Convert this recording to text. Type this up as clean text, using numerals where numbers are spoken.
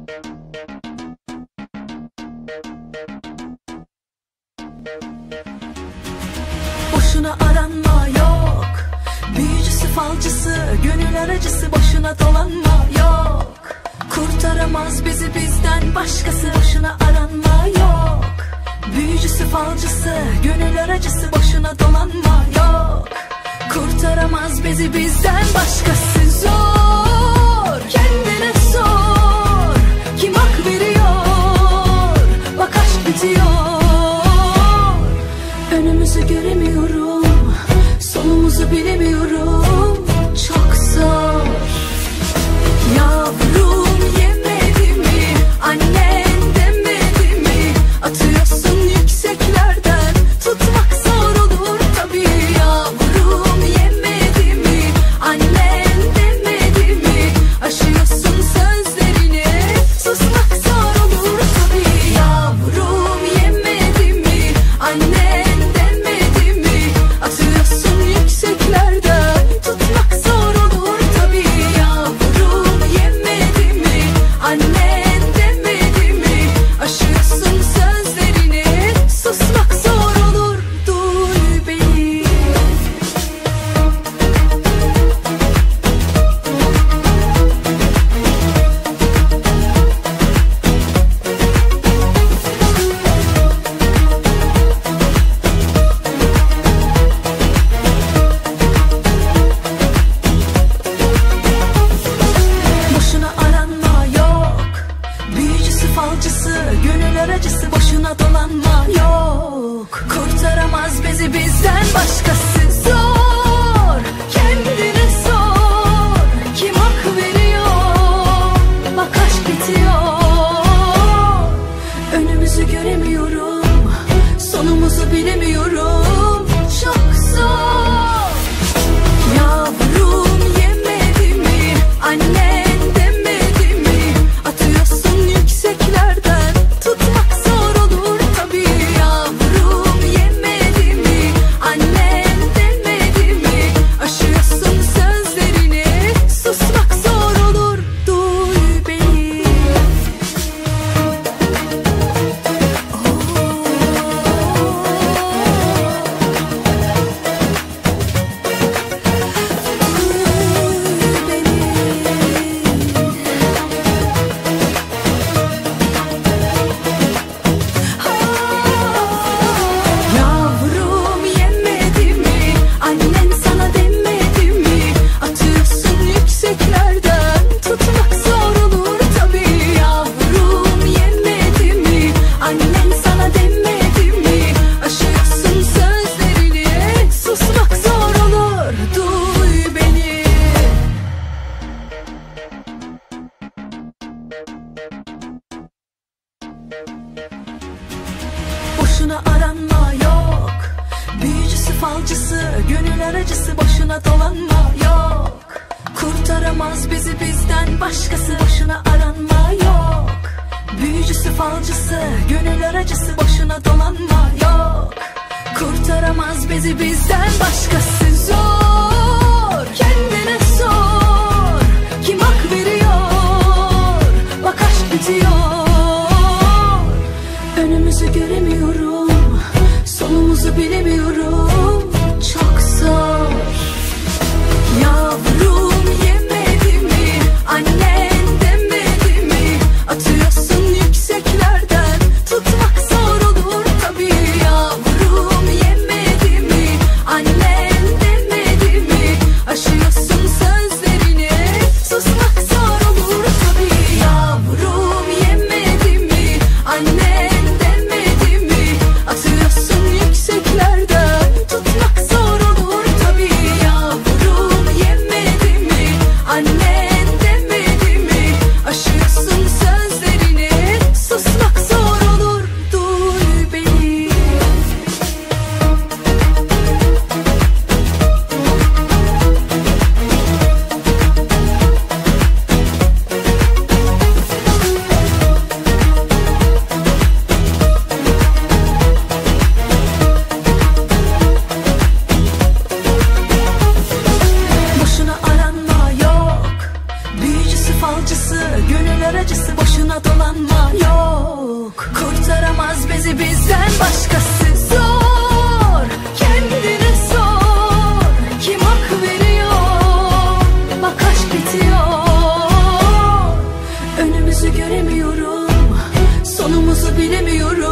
Boşuna aranma yok, büyücüsü falcısı, gönül aracısı, boşuna dolanma yok. Kurtaramaz bizi bizden başkası, boşuna aranma yok. Büyücüsü falcısı, gönül aracısı, boşuna dolanma yok. Kurtaramaz bizi bizden başkası. Zor, kendine sor, kim hak veriyor, bak aşk bitiyor. Önümüzü göremiyorum, sonumuzu bilemiyorum, çok zor. Yavrum yemedi mi, annen demedi mi, atıyorsun yükseklerden, tutmak zor olur tabii. Yavrum yemedi mi, annen demedi mi, aşıyorsun sözlerini, susmak zor olur tabii. Yavrum yemedi mi, annen demedi mi, atıyorsun yükseklerden, tutmak zor olur tabii. Yavrum yemedi mi, annen demedi mi, aşıyorsun sözlerini, susmak zor olur, duy beni. Boşuna aranma yok, büyücüsü falcısı, gönül aracısı, boşuna dolanma yok. Kurtaramaz bizi bizden başkası. Zor, kendine sor, kim hak veriyor, bak aşk bitiyor. Önümüzü göremiyorum, sonumuzu bilemiyorum, çok zor. Yavrum yemedi mi, annen demedi mi, atıyorsun yükseklerden, tutmak zor olur tabii. Yavrum yemedi mi, annen demedi mi, aşıyorsun sözlerini, susmak zor olur, duy beni. Yavrum yemedi mi, annen sana demedi mi, atıyorsun yükseklerden, tutmak zor olur tabii. Yavrum yemedi mi, annen sana demedi mi, aşıyorsun sözlerini, susmak zor olur, duy beni. Boşuna aranma yok, büyücüsü falcısı, gönül aracısı, boşuna dolanma yok. Kurtaramaz bizi bizden başkası, boşuna aranma yok. Büyücüsü falcısı, gönül aracısı, boşuna dolanma yok. Kurtaramaz bizi bizden başkası. Zor, kendine sor, kim hak veriyor, bak aşk bitiyor. Önümüzü göremiyorum, sonumuzu bilemiyorum, çok zor. Yavrum yemedi mi, annen demedi mi, atıyorsun yükseklerden, tutmak zor olur tabii. Yavrum yemedi mi, annen demedi dolanma dolanma yok. Kurtaramaz bizi bizden başkası. Zor, kendine sor, kim hak veriyor? Bak aşk bitiyor. Önümüzü göremiyorum, sonumuzu bilemiyorum.